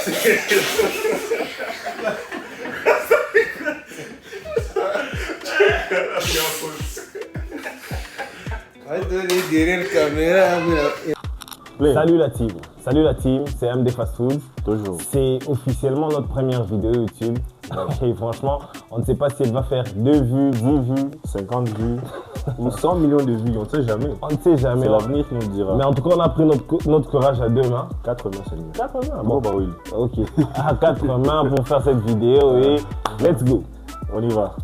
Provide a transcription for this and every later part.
Salut la team, c'est MD Fast Food. Toujours. C'est officiellement notre première vidéo YouTube. Et franchement, on ne sait pas si elle va faire 2 vues, 10 vues, 50 vues ou 100 millions de vues, on ne sait jamais. On ne sait jamais. C'est l'avenir qui nous dira. Mais en tout cas, on a pris notre courage à 2 mains. 4 mains, c'est mieux. 4 mains. Bon, bah oui. Ok. À 4 mains pour faire cette vidéo et let's go. On y va.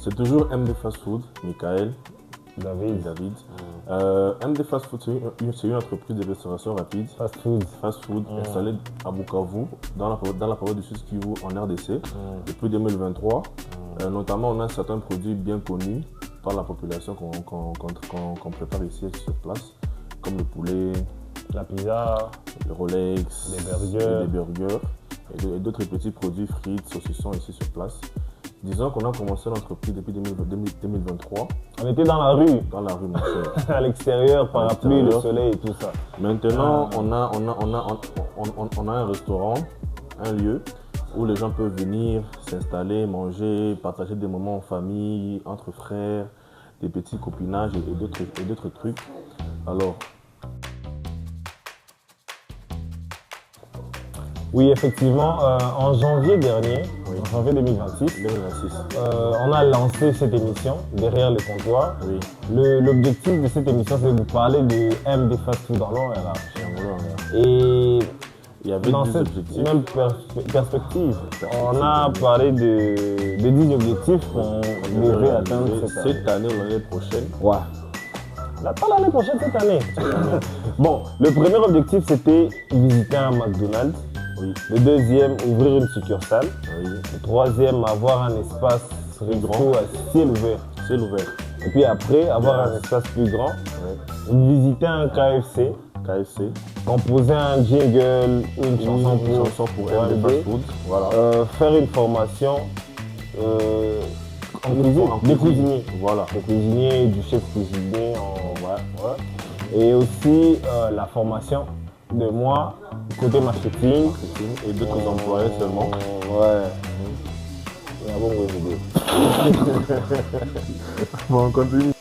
C'est toujours MD Fast Food, Michael, David. MD Fast Food, c'est une entreprise de restauration rapide. Fast food. Installée à Bukavu, dans la province du Sud Kivu, en RDC, depuis 2023. Notamment, on a certains produits bien connus par la population qu'on prépare ici sur place, comme le poulet, la pizza, le Rolex, les burgers et d'autres petits produits frites, saucissons ici sur place. Disons qu'on a commencé l'entreprise depuis 2023. On était dans la rue. Dans la rue, mon cher. À l'extérieur, parapluie, le soleil et tout ça. Maintenant, on a un restaurant, un lieu où les gens peuvent venir, s'installer, manger, partager des moments en famille, entre frères, des petits copinages et d'autres trucs. Alors, oui, effectivement, en janvier dernier, en janvier 2026, on a lancé cette émission derrière le comptoir. Oui. L'objectif de cette émission, c'est de vous parler de MD Fast Food dans l'ORA. Et il y avait dans cette même perspective, on a parlé de 10 objectifs qu'on devrait atteindre cette année ou l'année prochaine. Ouais. Pas l'année prochaine, cette année. Bon, le premier objectif, c'était visiter un McDonald's. Oui. Le deuxième, ouvrir une succursale. Oui. Le troisième, avoir un espace resto à ciel ouvert. Et puis après, avoir un espace plus grand. Visiter un KFC. Composer un jingle, une chanson pour MD Fast Food. Voilà. Faire une formation en cuisinier. Voilà. Le cuisinier, du chef cuisinier. Et aussi la formation de moi, côté marketing et d'autres employés seulement. Ouais. C'est un bon vidéo. Bon, on continue.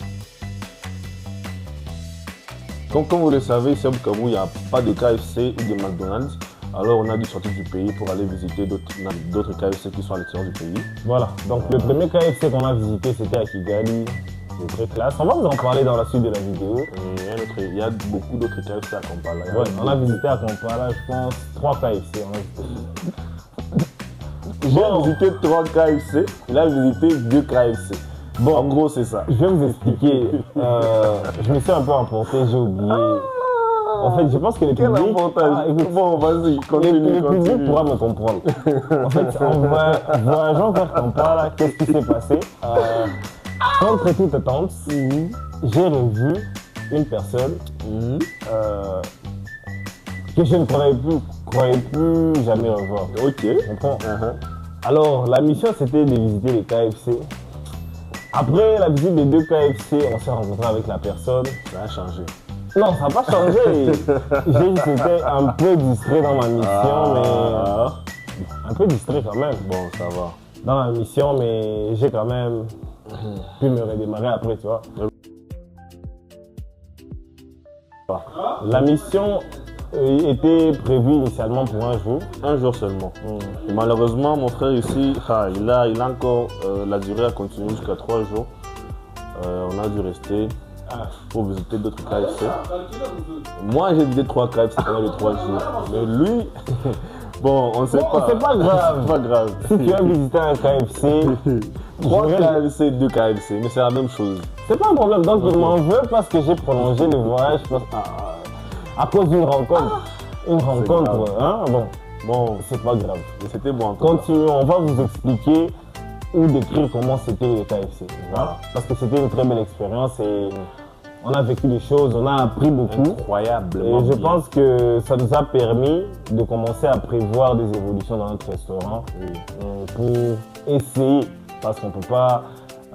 Comme vous le savez, ici à Bukavu, il n'y a pas de KFC ou de McDonald's. Alors on a dû sortir du pays pour aller visiter d'autres KFC qui sont à l'extérieur du pays. Voilà. Donc le premier KFC qu'on a visité, c'était à Kigali. C'est très classe. On va vous en parler dans la suite de la vidéo. Il y a beaucoup d'autres KFC à Kampala. On a visité à Kampala, je pense, 3 KFC. J'ai visité 3 KFC, il a visité 2 KFC. Bon, en gros, c'est ça. Je vais vous expliquer. Je me suis un peu emporté, j'ai oublié. En fait, je pense que le public... Bon, vas-y, continue. Le public pourra me comprendre. En fait, en voyageant vers Kampala, qu'est-ce qui s'est passé? Contre toute attente, j'ai revu une personne que je ne croyais plus jamais revoir. Ok. Tu comprends? Alors, la mission, c'était de visiter les KFC. Après la visite des 2 KFC, on s'est rencontré avec la personne. Ça a changé. Non, ça n'a pas changé. J'ai été un peu distrait dans ma mission, mais... Un peu distrait quand même. Bon, ça va. Dans la mission, mais j'ai quand même pu me redémarrer après, tu vois. La mission était prévue initialement pour un jour. Un jour seulement. Et malheureusement, mon frère ici, il a encore la durée à continuer jusqu'à 3 jours. On a dû rester pour visiter d'autres KFC. Moi, j'ai visité 3 KFC pendant les 3 jours. Mais lui, bon, on ne sait pas. C'est pas grave. C'est pas grave. Si tu as visité un KFC, 3 KFC, 2 KFC, mais c'est la même chose. C'est pas un problème. Donc, je m'en veux parce que j'ai prolongé le voyage à cause d'une rencontre. Une rencontre, hein? Bon, c'est pas grave. C'était bon. Continuons, on va vous expliquer ou décrire comment c'était le KFC. Voilà. Parce que c'était une très belle expérience et on a vécu des choses, on a appris beaucoup. Incroyablement. Et je pense que ça nous a permis de commencer à prévoir des évolutions dans notre restaurant pour essayer, parce qu'on ne peut pas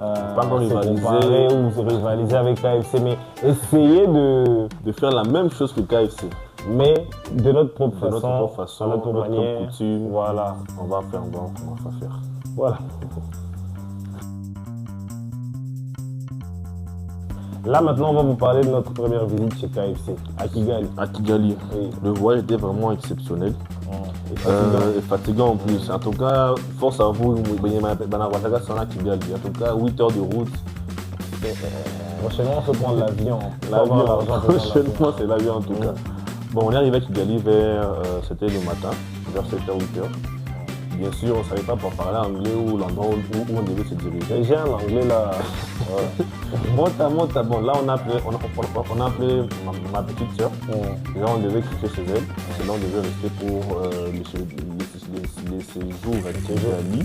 Pas encore rivaliser. comparer ou se rivaliser avec KFC, mais essayer De faire la même chose que KFC. mais de notre propre De notre façon, propre façon, à notre notre manière. coutume. Voilà. On va faire. Voilà. Là maintenant, on va vous parler de notre première visite chez KFC à Kigali. À Kigali, Oui. le voyage était vraiment exceptionnel. Et fatigant. Et fatigant en plus. En tout cas, force à vous, à Kigali. En tout cas, 8 heures de route. Prochainement, on se prend l'avion. Prochainement, c'est l'avion en tout cas. Bon, on est arrivé à Kigali vers, c'était le matin, vers 7h, 8h. Bien sûr, on ne savait pas pour parler anglais ou l'endroit où on devait se diriger. J'ai un anglais là. Monte. Bon, là, on a appelé ma petite soeur. Là, on devait quitter chez elle. Et là, on devait rester pour les séjours à Kigali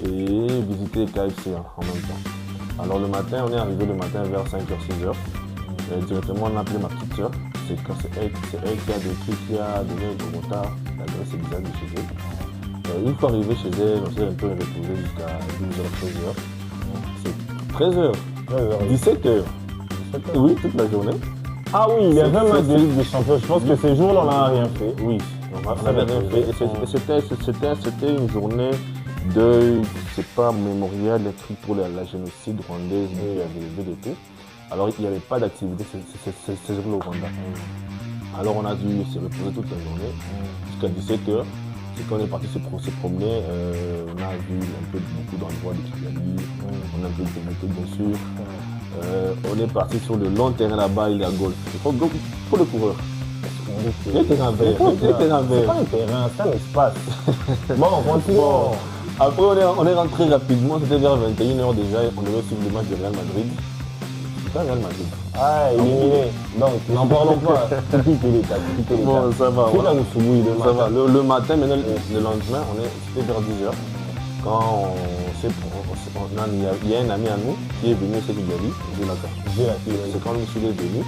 et visiter les KFC en même temps. Alors, le matin, on est arrivé le matin vers 5h, 6h. Directement, on a appelé ma petite soeur. C'est elle qui a donné le retard, l'adresse exacte de chez elle. Une fois arrivé chez elle, on s'est un peu reposé jusqu'à 12h, 13h. C'est 13h, 17h. Oui, toute la journée. Ah oui, il y avait un match de Ligue des Champions. Je pense que ces jours-là, on n'a rien fait. Oui, on n'avait rien fait. Et c'était une journée de, c'est pas mémorial, des trucs pour la génocide rwandaise qui avait levé et tout. Alors il n'y avait pas d'activité ces jours-là au Rwanda. Alors on a dû se reposer toute la journée jusqu'à 17h. C'est quand on est parti se promener, on a vu un peu beaucoup d'endroits de Kigali, on a vu des bien sûr. On est parti sur le long terrain là-bas, il y a golf. Il faut pour le coureur. Il y a terrain vert. C'est pas un terrain, c'est un espace. Bon, on continue. Bon. Après, on est rentré rapidement, c'était vers 21h déjà, on devait suivre le match de Real Madrid. C'était Real Madrid. Ah, éliminé. Donc, n'en parlons pas. Quittez l'état. Bon, ça va. Qui va nous souiller le Ça matin? va. Le matin, maintenant, le lendemain, c'était vers 10h. Quand il y a un ami à nous qui est venu chez Kigali, c'est quand il est venu.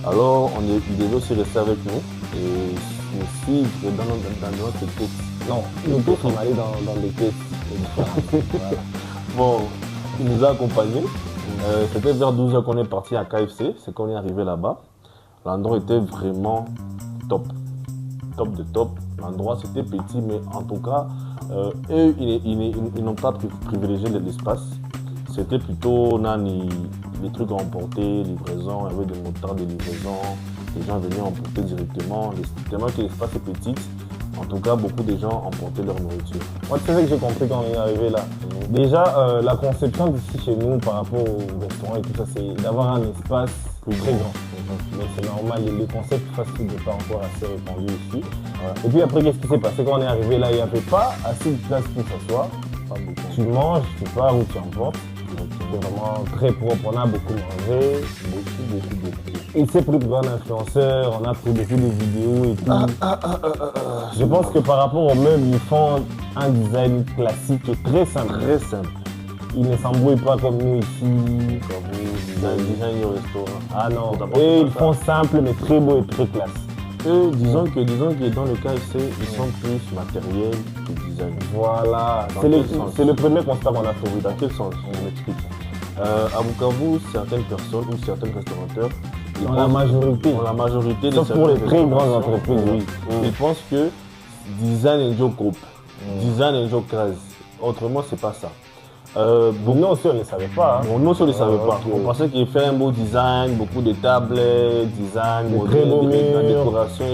Alors, il devait aussi rester avec nous et nous suivre dans notre tête. Non, nous tous on allait dans des caisses. Voilà. Bon, il nous a accompagnés. C'était vers 12h qu'on est parti à KFC, c'est qu'on est arrivé là-bas. L'endroit était vraiment top. Top de top. L'endroit c'était petit, mais en tout cas, eux, ils n'ont pas privilégié l'espace. C'était plutôt les trucs à emporter, livraison, il y avait des motards de livraison. Les gens venaient emporter directement. Tellement que l'espace est petit, en tout cas, beaucoup de gens emportaient leur nourriture. Moi, c'est ça que j'ai compris quand on est arrivé là. Déjà, la conception d'ici chez nous par rapport au restaurant et tout ça, c'est d'avoir un espace très grand. Mais c'est normal, les concepts fast-food n'est pas encore assez répandu ici. Et puis après, qu'est-ce qui s'est passé quand on est arrivé là? Il n'y avait pas assez de place pour s'asseoir. Tu manges, tu pars ou tu emportes. C'est vraiment très propre, on a beaucoup mangé, beaucoup. Il s'est pris pour un influenceur, on a pris beaucoup de vidéos et tout. Je pense que par rapport aux meubles, ils font un design classique et très simple. Très simple. Ils ne s'embrouillent pas comme nous ici. Comme vous, design au restaurant. Ah non, et ils font simple mais très beau et très classe. Eux, disons que dans le KFC, ils sont plus matériels que design. Voilà, c'est le premier constat qu'on a fait. Dans quel sens? Je m'explique. À Bukavu, certaines personnes ou certains restaurateurs, dans la majorité, sauf pour les très grandes entreprises, oui. Ils pensent que design est job group, design est job case. Autrement, c'est pas ça. Nous aussi, on ne le savait pas. Bon, nous aussi, on ne le savait pas. On pensait qu'il fait un beau design, beaucoup de tablettes, design, la décoration,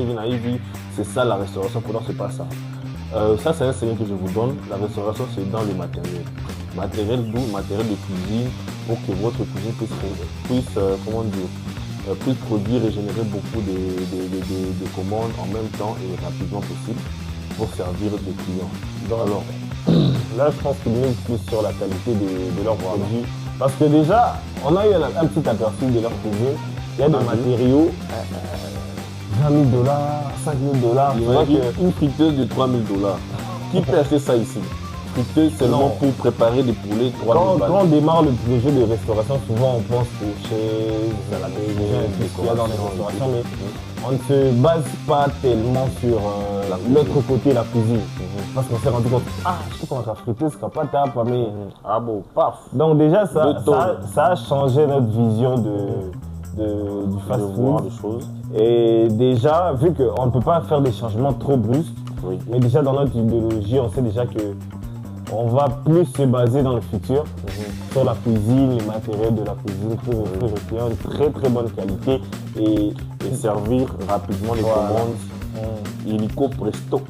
c'est ça la restauration. Pourtant, c'est pas ça. Ça, c'est un signe que je vous donne. La restauration, c'est dans le matériel. Matériel doux, matériel de cuisine, pour que votre cuisine puisse produire et générer beaucoup de commandes en même temps et rapidement possible pour servir des clients. Alors, là, je pense qu'ils misent plus sur la qualité de leurs produits. Parce que déjà, on a eu un petit aperçu de leurs produits. Il y a des matériaux, 20 000 $, 5 000 $. Une friteuse de 3 000 $. Qui peut acheter ça ici? coûté seulement pour préparer des poulets 3000 balles. Quand on démarre le projet de restauration, souvent on pense aux chaises, à la cuisine, tout ce qu'il y a dans les restaurations, mais on ne se base pas tellement sur l'autre côté, la cuisine. Parce qu'on s'est rendu compte, je trouve qu'on a frité, c'est pas tap, mais... Ah bon, paf. Donc déjà, ça a changé notre vision du fast-food. Des choses. Et déjà, vu qu'on ne peut pas faire des changements trop brusques, Oui. mais déjà dans notre idéologie, on sait déjà que on va plus se baser dans le futur sur la cuisine, les matériaux de la cuisine pour offrir aux clients une très très bonne qualité et servir rapidement les commandes. Illico presto.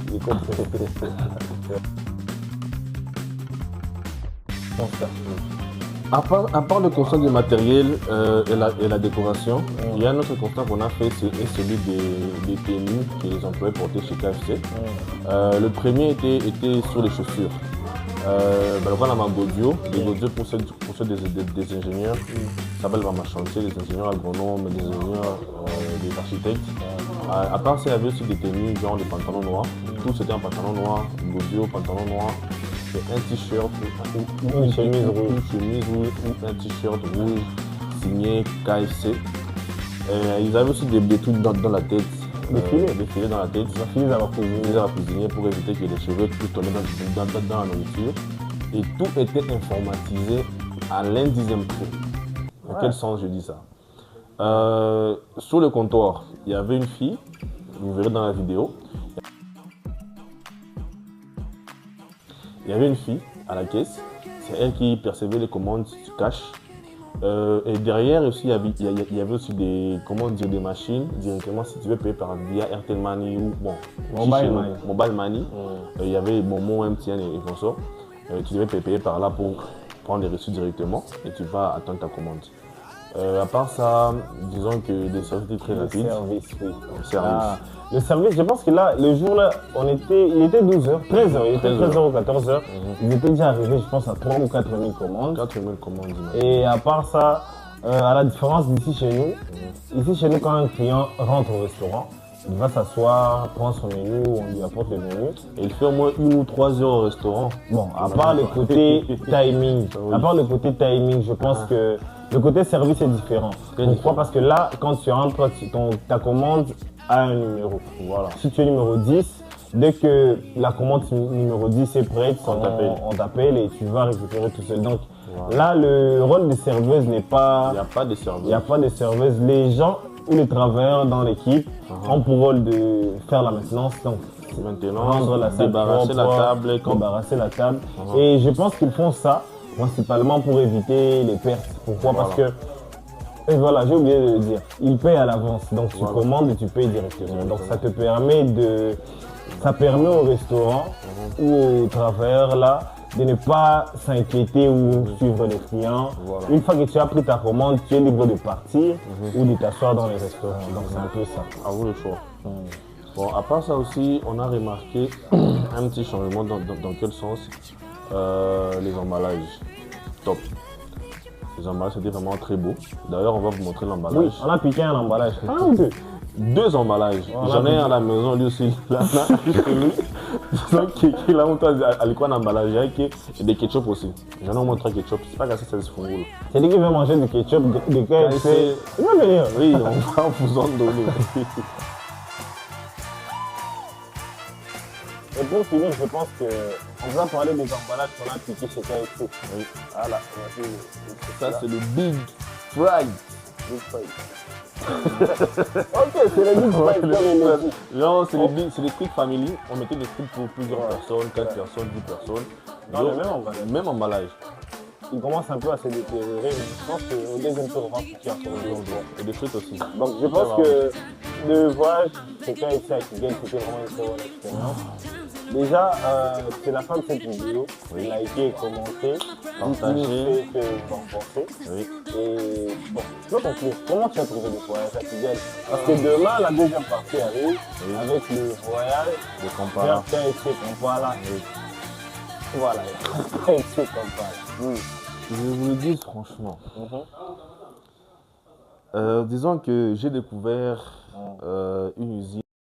À part le constat du matériel et la décoration, il y a un autre constat qu'on a fait, c'est celui des tenues que les employés portaient chez KFC. Le premier était sur les chaussures. Le grand à Godio, les Godio pour ceux des ingénieurs, ça s'appelle Vama Chantier, des ingénieurs agronomes, des ingénieurs, des architectes. À part ça, il y avait aussi des tenues, genre des pantalons noirs. Tout c'était un pantalon noir, Godio, pantalon noir. Un t-shirt ou une chemise rouge ou un t-shirt rouge signé KFC. Ils avaient aussi des trucs dans la tête, des filets dans la tête, des filets à la cuisinière pour éviter que les cheveux puissent tomber dans la nourriture. Et tout était informatisé à l'indixième près. Dans quel sens je dis ça? Sur le comptoir, il y avait une fille, vous verrez dans la vidéo. Il y avait une fille à la caisse, c'est elle qui percevait les commandes du cash. Et derrière aussi, il y avait aussi des machines directement si tu veux payer via Airtel Money ou Mobile Money. Il y avait Momo, MTN et consorts. Tu devais payer par là pour prendre les reçus directement et tu vas attendre ta commande. À part ça, disons que des services très rapides. Le service, je pense que là, le jour-là, il était 12h, 13h, il était 13h ou 14h. Ils étaient déjà arrivés, je pense, à 3 ou 4 000 commandes. 4 000 commandes. Et à part ça, à la différence d'ici chez nous, quand un client rentre au restaurant, il va s'asseoir, prend son menu, on lui apporte le menu. Et il fait au moins 1 ou 3 heures au restaurant. Bon, à part le côté timing, je pense que le côté service est différent. Pourquoi? Parce que là, quand tu rentres, ta commande a un numéro. Voilà. Si tu es numéro 10, dès que la commande numéro 10 est prête, on t'appelle et tu vas récupérer tout seul. Donc là, le rôle de serveuse n'est pas... Il n'y a pas de serveuse. Il n'y a pas de serveuse. Les gens ou les travailleurs dans l'équipe ont pour rôle de faire la maintenance. Donc, rendre la salle débarrasser la table. Et je pense qu'ils font ça principalement pour éviter les pertes. Pourquoi? Parce que, et voilà, j'ai oublié de le dire, ils payent à l'avance. Donc tu commandes et tu payes directement. Donc ça te permet au restaurant ou au travailleur là de ne pas s'inquiéter ou suivre les clients. Une fois que tu as pris ta commande, tu es libre de partir ou de t'asseoir dans les restaurants. Donc c'est un peu ça. À vous le choix. Bon, à part ça aussi, on a remarqué un petit changement dans quel sens? Les emballages, top. Les emballages c'était vraiment très beau. D'ailleurs, on va vous montrer l'emballage. Oui, on a piqué un emballage. Deux emballages. J'en ai un à la maison, lui aussi. Là, il a monté à l'école d'emballage et des ketchup aussi. J'en ai au moins 3 ketchup. C'est pas cassé, ça se fout. C'est lui qui veut manger du ketchup, de KFC. Il va venir. Oui, on va vous en donner. Et pour finir, je pense qu'on va parler des emballages qu'on a piqués chez KFC. Oui. Voilà, ça c'est le Big Fried. Ok, c'est le Big Fried. Genre, c'est des trucs family. On mettait des trucs pour plusieurs personnes, 4 personnes, 10 personnes. Dans le même emballage. Même emballage. Il commence un peu à se détériorer, mais je pense qu'au deuxième tour, on va piquer encore. Et des frites aussi. Donc je pense que le voyage chez KFC à Kigali, c'était vraiment une très bonne expérience. Déjà, c'est la fin de cette vidéo. Likez, commentez, partagez ce que vous en pensez. Oui. Et bon, je peux conclure. Comment tu as trouvé le voyage à Kigali? Parce que demain, la deuxième partie arrive avec le voyage de Kampala. vers KFC Kampala. Voilà, KFC Kampala. Je vous le dis franchement. Disons que j'ai découvert une usine.